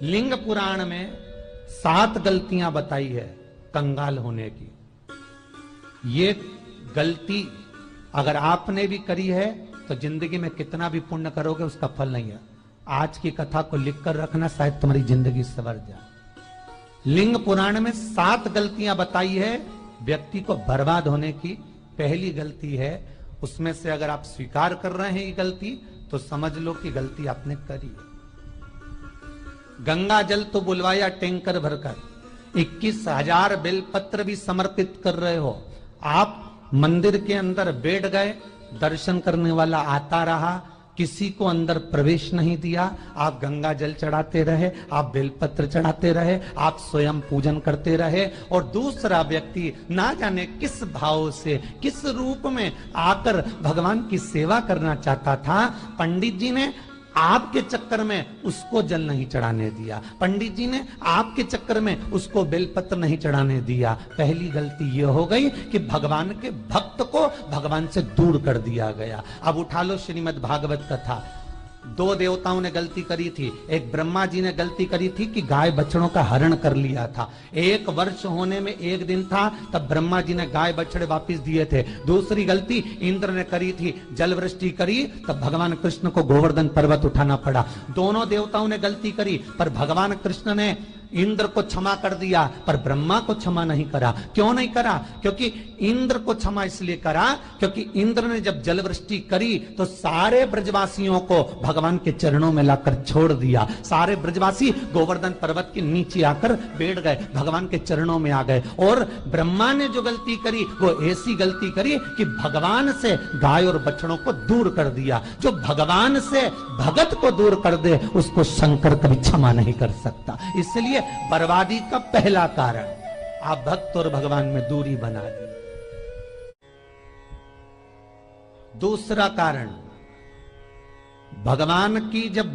लिंग पुराण में 7 गलतियां बताई है कंगाल होने की। ये गलती अगर आपने भी करी है तो जिंदगी में कितना भी पुण्य करोगे उसका फल नहीं है। आज की कथा को लिखकर रखना, शायद तुम्हारी जिंदगी संवर जाए। लिंग पुराण में 7 गलतियां बताई है व्यक्ति को बर्बाद होने की। पहली गलती है, उसमें से अगर आप स्वीकार कर रहे हैं ये गलती तो समझ लो कि गलती आपने करी है। गंगा जल तो बुलवाया टैंकर भरकर, 21,000 बेलपत्र भी समर्पित कर रहे हो। आप मंदिर के अंदर बैठ गए, दर्शन करने वाला आता रहा, किसी को अंदर प्रवेश नहीं दिया। आप गंगा जल चढ़ाते रहे, आप बेलपत्र चढ़ाते रहे, आप स्वयं पूजन करते रहे, और दूसरा व्यक्ति ना जाने किस भाव से, किस रूप में आकर भगवान की सेवा करना चाहता था। पंडित जी ने आपके चक्कर में उसको जल नहीं चढ़ाने दिया, पंडित जी ने आपके चक्कर में उसको बेलपत्र नहीं चढ़ाने दिया। पहली गलती यह हो गई कि भगवान के भक्त को भगवान से दूर कर दिया गया। अब उठा लो श्रीमद् भागवत कथा। 2 देवताओं ने गलती करी थी। एक ब्रह्मा जी ने गलती करी थी कि गाय बछड़ों का हरण कर लिया था। 1 वर्ष होने में 1 दिन था, तब ब्रह्मा जी ने गाय बछड़े वापस दिए थे। दूसरी गलती इंद्र ने करी थी, जल वृष्टि करी, तब भगवान कृष्ण को गोवर्धन पर्वत उठाना पड़ा। दोनों देवताओं ने गलती करी, पर भगवान कृष्ण ने इंद्र को क्षमा कर दिया, पर ब्रह्मा को क्षमा नहीं करा। क्यों नहीं करा? क्योंकि इंद्र को क्षमा इसलिए करा क्योंकि इंद्र ने जब जलवृष्टि करी तो सारे ब्रजवासियों को भगवान के चरणों में लाकर छोड़ दिया। सारे ब्रजवासी गोवर्धन पर्वत के नीचे आकर बैठ गए, भगवान के चरणों में आ गए। और ब्रह्मा ने जो गलती करी वो ऐसी गलती करी कि भगवान से गाय और बछड़ों को दूर कर दिया। जो भगवान से भगत को दूर कर दे उसको शंकर कभी क्षमा नहीं कर सकता। इसलिए बर्बादी का पहला कारण आप भक्त और भगवान में दूरी बना दी। दूसरा कारण, भगवान की जब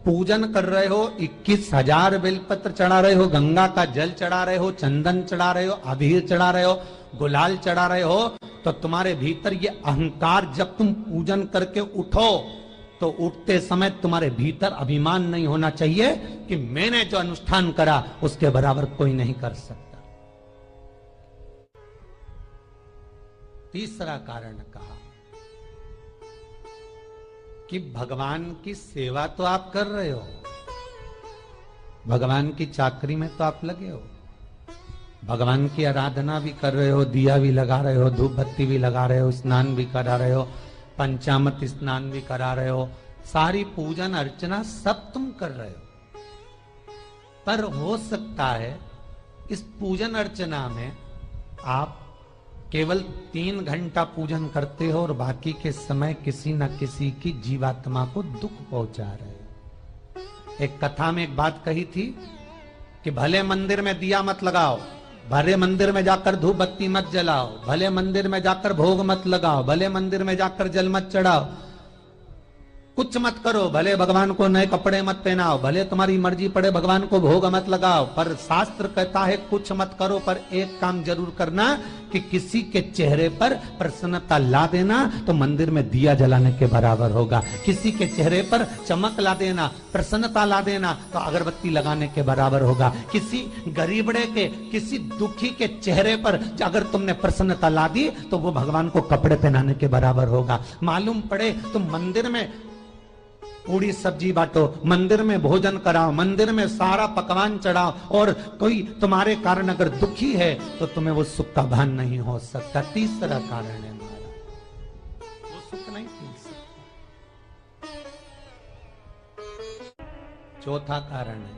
पूजन कर रहे हो, 21,000 बेलपत्र चढ़ा रहे हो, गंगा का जल चढ़ा रहे हो, चंदन चढ़ा रहे हो, अबीर चढ़ा रहे हो, गुलाल चढ़ा रहे हो, तो तुम्हारे भीतर ये अहंकार, जब तुम पूजन करके उठो तो उठते समय तुम्हारे भीतर अभिमान नहीं होना चाहिए कि मैंने जो अनुष्ठान करा उसके बराबर कोई नहीं कर सकता। तीसरा कारण कहा कि भगवान की सेवा तो आप कर रहे हो, भगवान की चाकरी में तो आप लगे हो, भगवान की आराधना भी कर रहे हो, दिया भी लगा रहे हो, धूप बत्ती भी लगा रहे हो, स्नान भी करा रहे हो, पंचामृत स्नान भी करा रहे हो, सारी पूजन अर्चना सब तुम कर रहे हो। पर हो सकता है इस पूजन अर्चना में आप केवल 3 घंटा पूजन करते हो और बाकी के समय किसी न किसी की जीवात्मा को दुख पहुंचा रहे हो। एक कथा में एक बात कही थी कि भले मंदिर में दिया मत लगाओ, भले मंदिर में जाकर धूप बत्ती मत जलाओ, भले मंदिर में जाकर भोग मत लगाओ, भले मंदिर में जाकर जल मत चढ़ाओ, कुछ मत करो, भले भगवान को नए कपड़े मत पहनाओ, भले तुम्हारी मर्जी पड़े भगवान को भोग मत लगाओ, पर शास्त्र कहता है कुछ मत करो, पर एक काम जरूर करना कि किसी के चेहरे पर प्रसन्नता ला देना तो मंदिर में दिया जलाने के बराबर होगा। किसी के चेहरे पर चमक ला देना, प्रसन्नता ला देना तो अगरबत्ती लगाने के बराबर होगा। किसी गरीबड़े के, किसी दुखी के चेहरे पर अगर तुमने प्रसन्नता ला दी तो वो भगवान को कपड़े पहनाने के बराबर होगा। मालूम पड़े तुम मंदिर में पूरी सब्जी बांटो, मंदिर में भोजन कराओ, मंदिर में सारा पकवान चढ़ाओ, और कोई तुम्हारे कारण अगर दुखी है तो तुम्हें वो सुख का भान नहीं हो सकता। तीसरा कारण है हमारा, वो सुख नहीं पी सकता। चौथा कारण है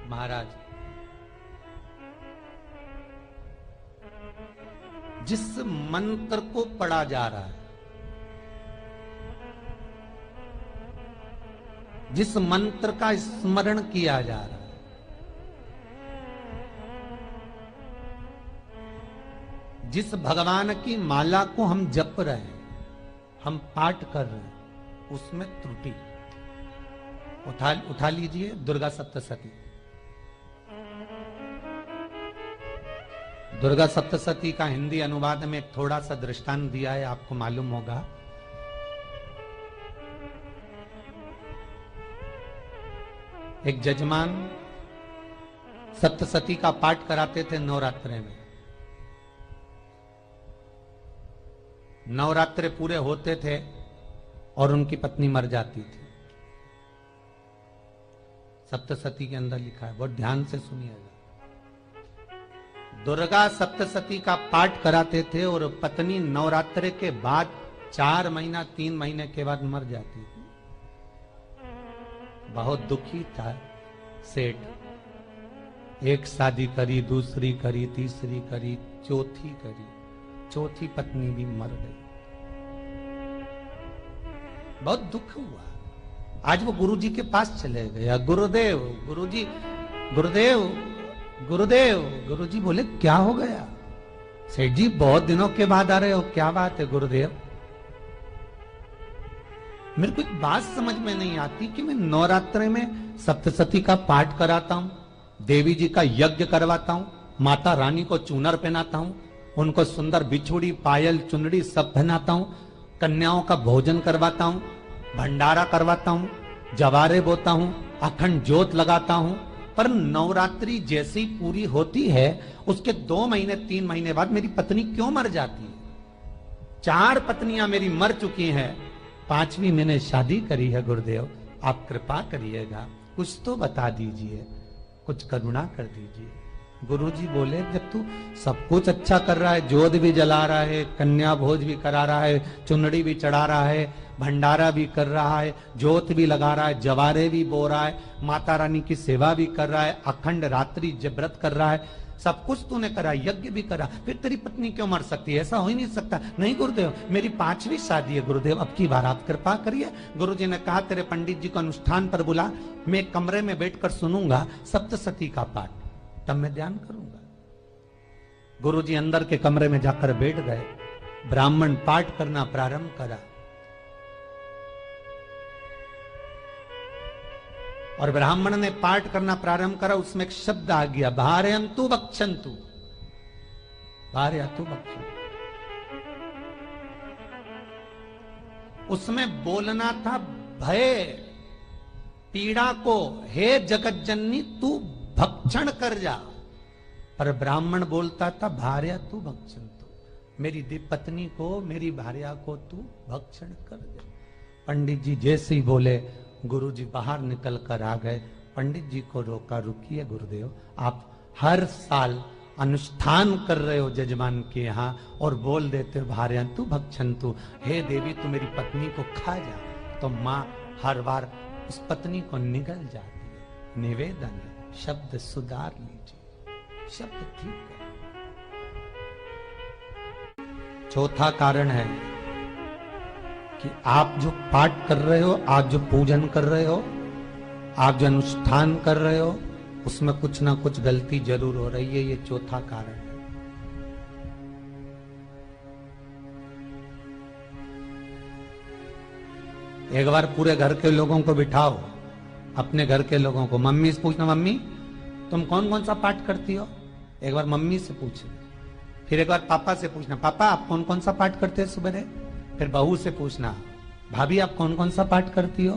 महाराज, जिस मंत्र को पढ़ा जा रहा है, जिस मंत्र का स्मरण किया जा रहा है, जिस भगवान की माला को हम जप रहे हैं, हम पाठ कर रहे हैं, उसमें त्रुटि। उठा लीजिए दुर्गा सप्तशती। दुर्गा सप्तशती का हिंदी अनुवाद में एक थोड़ा सा दृष्टांत दिया है, आपको मालूम होगा। एक जजमान सप्तशती का पाठ कराते थे नवरात्रे में। नवरात्रे पूरे होते थे और उनकी पत्नी मर जाती थी। सप्तशती के अंदर लिखा है, बहुत ध्यान से सुनिएगा। दुर्गा सप्तशती का पाठ कराते थे और पत्नी नवरात्रे के बाद 4 महीना 3 महीने के बाद मर जाती थी। बहुत दुखी था सेठ। एक शादी करी, दूसरी करी, तीसरी करी, चौथी करी, चौथी पत्नी भी मर गई। बहुत दुख हुआ। आज वो गुरुजी के पास चले गया, गुरुदेव, गुरुजी, गुरुदेव, गुरुदेव। गुरुजी बोले क्या हो गया? सेठ जी बहुत दिनों के बाद आ रहे हो, क्या बात है गुरुदेव? मेरे को एक बात समझ में नहीं आती कि मैं नवरात्रे में सप्तशती का पाठ कराता हूं, देवी जी का यज्ञ करवाता हूं, माता रानी को चूनर पहनाता हूं, उनको सुंदर बिछुड़ी, पायल, चुनड़ी सब पहनाता हूं, कन्याओं का भोजन करवाता हूं, भंडारा करवाता हूं, जवारे बोता हूं, अखंड ज्योत लगाता हूं, पर नवरात्रि जैसी पूरी होती है उसके 2 महीने 3 महीने बाद मेरी पत्नी क्यों मर जाती है? 4 पत्नियां मेरी मर चुकी हैं, 5वीं मैंने शादी करी है। गुरुदेव आप कृपा करिएगा, कुछ तो बता दीजिए, कुछ करुणा कर दीजिए। गुरुजी बोले जब तू सब कुछ अच्छा कर रहा है, ज्योत भी जला रहा है, कन्या भोज भी करा रहा है, चुनड़ी भी चढ़ा रहा है, भंडारा भी कर रहा है, ज्योत भी लगा रहा है, जवारे भी बो रहा है, माता रानी की सेवा भी कर रहा है, अखंड रात्रि व्रत कर रहा है, सब कुछ तूने करा, यज्ञ भी करा, फिर तेरी पत्नी क्यों मर सकती है? ऐसा हो ही नहीं सकता। नहीं गुरुदेव, मेरी 5वीं शादी है गुरुदेव, अब की बार आप कृपा करिए। गुरुजी ने कहा तेरे पंडित जी को अनुष्ठान पर बुला, मैं कमरे में बैठकर सुनूंगा सप्तशती का पाठ, तब मैं ध्यान करूंगा। गुरुजी अंदर के कमरे में जाकर बैठ गए, ब्राह्मण पाठ करना प्रारंभ करा और ब्राह्मण ने पाठ करना प्रारंभ करा। उसमें एक शब्द आ गया, भार्यन्तु भक्षन्तु, भार्यन्तु भक्षन्तु। उसमें बोलना था भय पीड़ा को, हे जगत जननी तू भक्षण कर जा, पर ब्राह्मण बोलता था भार्यन्तु भक्षन्तु, मेरी पत्नी को, मेरी भार्या को तू भक्षण कर दे। पंडित जी जैसे ही बोले गुरुजी बाहर निकल कर आ गए। पंडित जी को रोका, रुकिए गुरुदेव, आप हर साल अनुष्ठान कर रहे हो जजमान के यहाँ और बोल देते भार्यन्तु भक्षन्तु, हे देवी तू मेरी पत्नी को खा जा, तो माँ हर बार उस पत्नी को निगल जाती है। निवेदन है, शब्द सुधार लीजिए, शब्द ठीक है। चौथा कारण है कि आप जो पाठ कर रहे हो, आप जो पूजन कर रहे हो, आप जो अनुष्ठान कर रहे हो, उसमें कुछ ना कुछ गलती जरूर हो रही है। ये चौथा कारण है। एक बार पूरे घर के लोगों को बिठाओ, अपने घर के लोगों को, मम्मी से पूछना, मम्मी तुम कौन कौन सा पाठ करती हो? एक बार मम्मी से पूछना। फिर एक बार पापा से पूछना, पापा आप कौन कौन सा पाठ करते हैं सुबह? फिर बहू से पूछना, भाभी आप कौन कौन सा पाठ करती हो?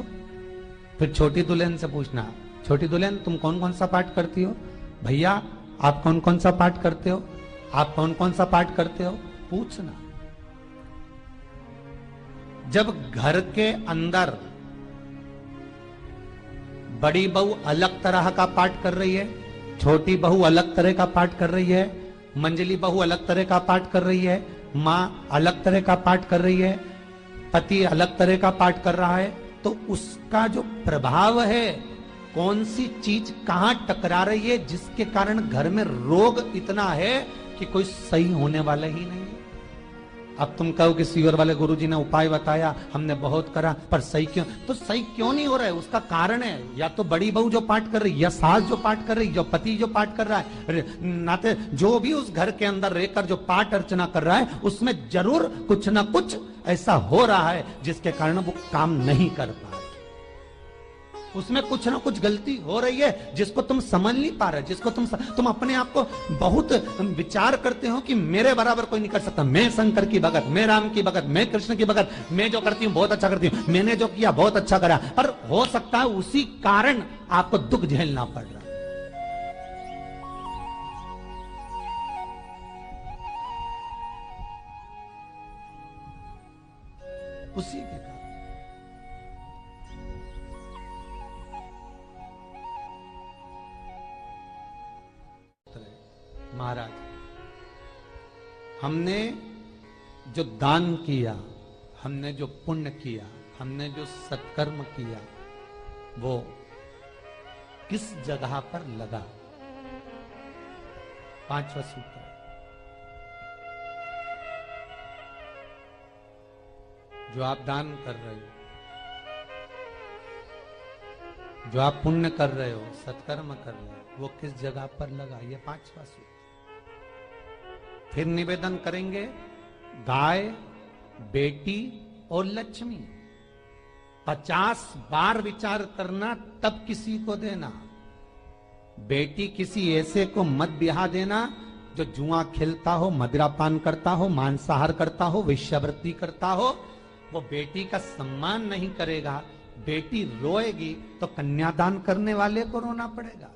फिर छोटी दुल्हन से पूछना, छोटी दुल्हन तुम कौन कौन सा पाठ करती हो? भैया आप कौन कौन सा पाठ करते हो? आप कौन कौन सा पाठ करते हो? पूछना। जब घर के अंदर बड़ी बहू अलग तरह का पाठ कर रही है, छोटी बहू अलग तरह का पाठ कर रही है, मंजली बहू अलग तरह का पाठ कर रही है, माँ अलग तरह का पाठ कर रही है, पति अलग तरह का पाठ कर रहा है, तो उसका जो प्रभाव है, कौन सी चीज कहां टकरा रही है, जिसके कारण घर में रोग इतना है कि कोई सही होने वाला ही नहीं है। अब तुम कहो कि सीवर वाले गुरुजी ने उपाय बताया, हमने बहुत करा, पर सही क्यों? तो सही क्यों नहीं हो रहा है? उसका कारण है या तो बड़ी बहू जो पाठ कर रही, या सास जो पाठ कर रही, जो पति जो पाठ कर रहा है, नाते जो भी उस घर के अंदर रहकर जो पाठ अर्चना कर रहा है, उसमें जरूर कुछ ना कुछ ऐसा हो रहा है जिसके कारण वो काम नहीं कर पा रहे। उसमें कुछ ना कुछ गलती हो रही है जिसको तुम समझ नहीं पा रहे, जिसको तुम अपने आप को बहुत विचार करते हो कि मेरे बराबर कोई नहीं कर सकता, मैं शंकर की भगत, मैं राम की भगत, मैं कृष्ण की भगत, मैं जो करती हूँ बहुत अच्छा करती हूँ, मैंने जो किया बहुत अच्छा करा, पर हो सकता है उसी कारण आपको दुख झेलना पड़ रहा। उसी के कारण महाराज, हमने जो दान किया, हमने जो पुण्य किया, हमने जो सत्कर्म किया, वो किस जगह पर लगा? पांचवा सूत्र, जो आप दान कर रहे हो, जो आप पुण्य कर रहे हो, सत्कर्म कर रहे हो, वो किस जगह पर लगा? ये पांचवा सूत्र। फिर निवेदन करेंगे, गाय, बेटी और लक्ष्मी 50 बार विचार करना, तब किसी को देना। बेटी किसी ऐसे को मत ब्याह देना जो जुआ खेलता हो, मदिरापान करता हो, मांसाहार करता हो, वेश्यावृत्ति करता हो। वो बेटी का सम्मान नहीं करेगा। बेटी रोएगी तो कन्यादान करने वाले को रोना पड़ेगा।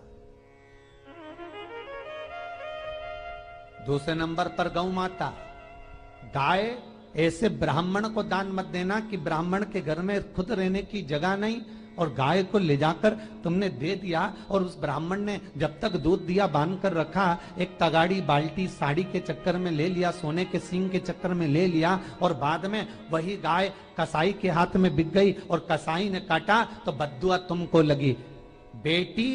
दूसरे नंबर पर गौ माता, गाय ऐसे ब्राह्मण को दान मत देना कि ब्राह्मण के घर में खुद रहने की जगह नहीं और गाय को ले जाकर तुमने दे दिया और उस ब्राह्मण ने जब तक दूध दिया बांध कर रखा, एक तगाड़ी बाल्टी साड़ी के चक्कर में ले लिया, सोने के सींग के चक्कर में ले लिया और बाद में वही गाय कसाई के हाथ में बिक गई और कसाई ने काटा तो बद्दुआ तुमको लगी। बेटी,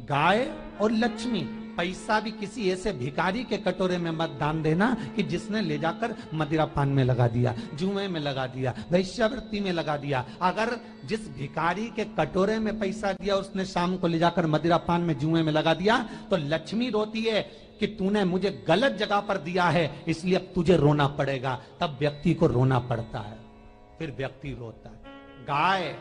गाय और लक्ष्मी, पैसा भी किसी ऐसे भिखारी के कटोरे में मत दान देना कि जिसने ले जाकर मदिरापान में लगा दिया, जुए में लगा दिया, वेश्यावृत्ति में लगा दिया। अगर जिस भिखारी के कटोरे में पैसा दिया उसने शाम को ले जाकर मदिरापान में, जुए में लगा दिया, तो लक्ष्मी रोती है कि तूने मुझे गलत जगह पर दिया है, इसलिए अब तुझे रोना पड़ेगा। तब व्यक्ति को रोना पड़ता है, फिर व्यक्ति रोता है। गाय,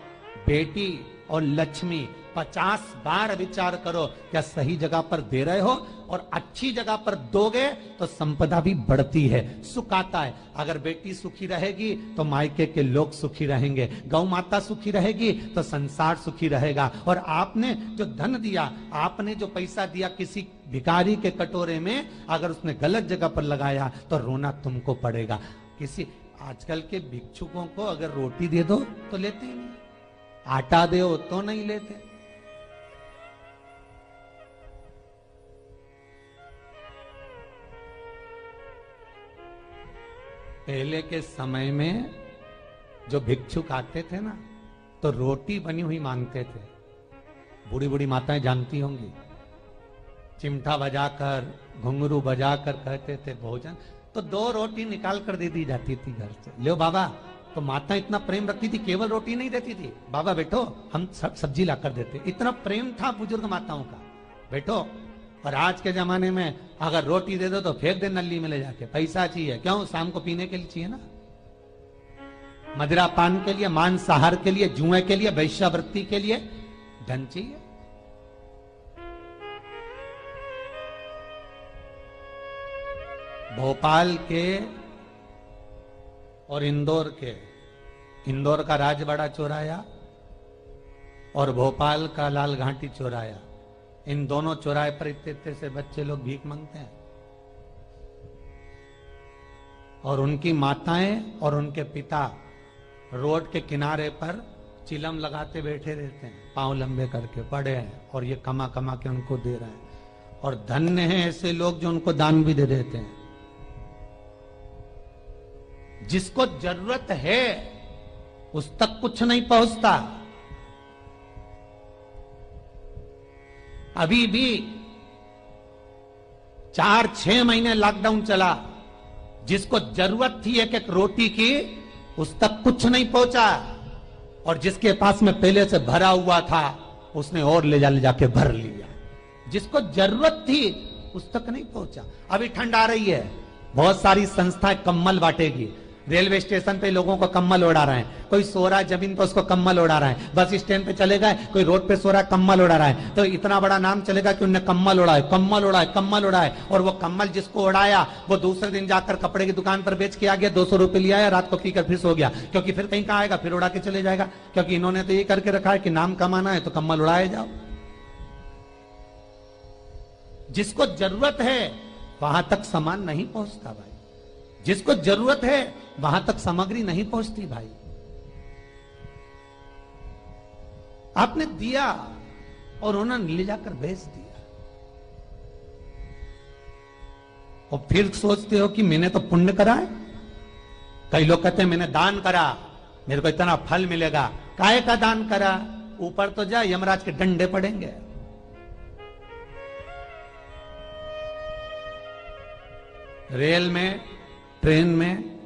बेटी और लक्ष्मी 50 बार विचार करो, क्या सही जगह पर दे रहे हो? और अच्छी जगह पर दोगे तो संपदा भी बढ़ती है, सुख आता है। अगर बेटी सुखी रहेगी तो मायके के लोग सुखी रहेंगे, गौ माता सुखी रहेगी तो संसार सुखी रहेगा। और आपने जो धन दिया, आपने जो पैसा दिया किसी भिखारी के कटोरे में, अगर उसने गलत जगह पर लगाया तो रोना तुमको पड़ेगा। किसी आजकल के भिक्षुकों को अगर रोटी दे दो तो लेते ही नहीं, आटा दो तो नहीं लेते। पहले के समय में जो भिक्षुक आते थे ना, तो रोटी बनी हुई मांगते थे। बूढ़ी बूढ़ी माताएं जानती होंगी, चिमटा बजाकर, घुंघरू बजाकर कहते थे भोजन, तो 2 रोटी निकाल कर दे दी जाती थी घर से। लो बाबा, तो माता इतना प्रेम रखती थी, केवल रोटी नहीं देती थी, बाबा बैठो हम सब सब्जी ला कर देते। इतना प्रेम था बुजुर्ग माताओं का, बैठो। और आज के जमाने में अगर रोटी दे दो तो फेंक दे नली में ले जाके, पैसा चाहिए। क्यों? शाम को पीने के लिए चाहिए ना, मदिरा पान के लिए, मांसाहार के लिए, जुए के लिए, वेश्यावृत्ति के लिए धन चाहिए। भोपाल के और इंदौर के, इंदौर का राजवाड़ा चौराया और भोपाल का लाल घाटी चौराया, इन दोनों चौराहे पर इतने से बच्चे लोग भीख मांगते हैं और उनकी माताएं और उनके पिता रोड के किनारे पर चिलम लगाते बैठे रहते हैं, पांव लंबे करके पड़े हैं और ये कमा कमा के उनको दे रहे हैं। और धन्य हैं ऐसे लोग जो उनको दान भी दे देते हैं। जिसको जरूरत है उस तक कुछ नहीं पहुंचता। अभी भी 4-6 महीने लॉकडाउन चला, जिसको जरूरत थी एक रोटी की उस तक कुछ नहीं पहुंचा, और जिसके पास में पहले से भरा हुआ था उसने और ले जाके भर लिया। जिसको जरूरत थी उस तक नहीं पहुंचा। अभी ठंड आ रही है, बहुत सारी संस्थाएं कंबल बांटेगी, रेलवे स्टेशन पे लोगों को कम्बल उड़ा रहे हैं, कोई सो रहा है जमीन पर उसको कम्बल उड़ा रहा है, बस स्टैंड पे चले गए कोई रोड पे सो रहा है कम्बल उड़ा रहा है, तो इतना बड़ा नाम चलेगा कि उनने कम्बल उड़ाए, कम्बल उड़ाए, कम्बल उड़ाए। और वो कम्बल जिसको उड़ाया वो दूसरे दिन जाकर कपड़े की दुकान पर बेच के आ गया, 200 रुपए लिया आया, रात को पीकर फिर सो गया, क्योंकि फिर कहीं कहाँ आएगा, फिर उड़ा के चले जाएगा, क्योंकि इन्होंने तो ये करके रखा है कि नाम कमाना है तो कम्बल उड़ाए जाओ। जिसको जरूरत है वहां तक सामान नहीं पहुंचता भाई, जिसको जरूरत है वहां तक सामग्री नहीं पहुंचती भाई। आपने दिया और उन्होंने ले जाकर बेच दिया, और फिर सोचते हो कि मैंने तो पुण्य करा है। कई लोग कहते हैं मैंने दान करा, मेरे को इतना फल मिलेगा। काहे का दान करा? ऊपर तो जा, यमराज के डंडे पड़ेंगे। रेल में, ट्रेन में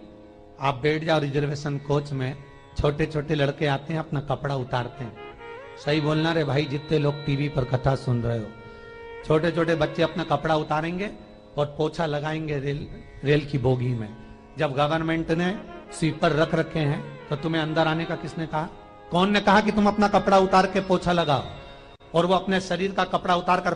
आप बैठ जाओ, रिजर्वेशन कोच में छोटे छोटे लड़के आते हैं, अपना कपड़ा उतारते हैं। सही बोलना रे भाई, जितने लोग टीवी पर कथा सुन रहे हो, छोटे छोटे बच्चे अपना कपड़ा उतारेंगे और पोछा लगाएंगे रेल की बोगी में। जब गवर्नमेंट ने स्वीपर रख रखे हैं तो तुम्हें अंदर आने का किसने कहा? कौन ने कहा कि तुम अपना कपड़ा उतार के पोछा लगाओ? और वो अपने शरीर का कपड़ा उतार कर